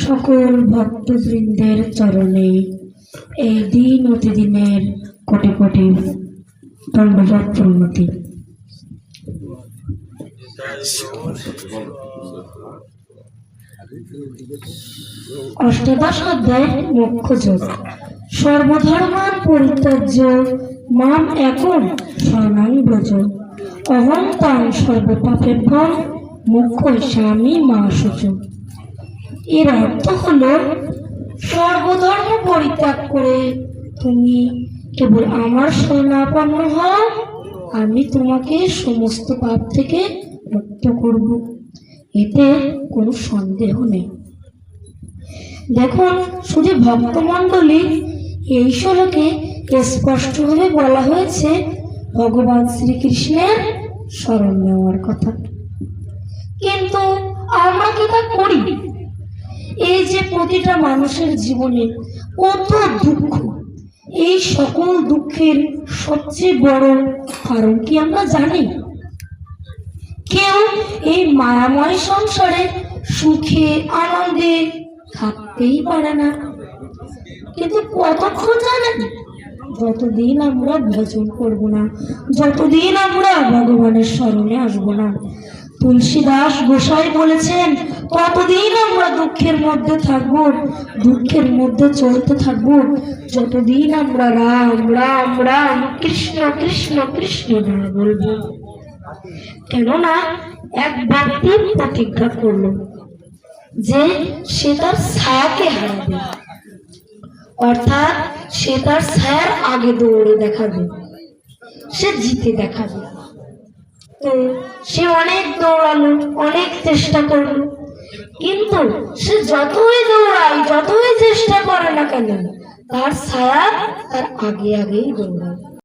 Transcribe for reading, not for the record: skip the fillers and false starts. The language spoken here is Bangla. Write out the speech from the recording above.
সকল ভক্তবৃন্দের চরণে এই দিন অতিদিনের কোটি কোটি দণ্ডবত প্রণতি। অষ্টাদশ অধ্যায় মোক্ষ যোগ। সর্বধর্মান পরিত্যাজ্য মাম একং শরণং ব্রজ, অহং তাং সর্বপাপেভ্যঃ মোক্ষয়িষ্যামি মা শুচি। এর অর্থ হলো, সর্বধর্ম পরিত্যাগ করে তুমি কেবল আমার শরণাপন্ন হও, আমি তোমাকে সমস্ত পাপ থেকে মুক্ত করব, এতে কোনো সন্দেহ নেই। দেখুন, শুধু ভক্তমণ্ডলী, এই শ্লোকে স্পষ্টভাবে বলা হয়েছে ভগবান শ্রীকৃষ্ণের শরণ নেওয়ার কথা। কিন্তু আমরা কি তা করি? এই যে প্রতিটা মানুষের জীবনে কত দুঃখ, এই সকল দুঃখের সবচেয়ে বড় কারণ কি আমরা জানি? কেউ এই মায়াময় সংসারে সুখে আনন্দে থাকতেই পারে না। কিন্তু কতক্ষণ জানেন? যতদিন আমরা ভজন করব না, যতদিন আমরা ভগবানের শরণে আসবো না। তুলসীদাস গোসাই বলেছেন, ততদিন আমরা দুঃখের মধ্যে থাকবো, দুঃখের মধ্যে চলতে থাকবো, যতদিন আমরা রাম রাম রাম কৃষ্ণ কৃষ্ণ কৃষ্ণ না বলবো। কেননা এক ব্যক্তি প্রতিজ্ঞা করলো যে সে তার ছায়াকে হারাবে, অর্থাৎ সে তার ছায়ার আগে দৌড়ে দেখাবে, সে জিতে দেখাবে। তো সে অনেক দৌড়ালো, অনেক চেষ্টা করলো, কিন্তু সে যতই দৌড়ায়, যতই চেষ্টা করে না কেন, তার ছায়া তার আগে আগেই দৌড়ায়।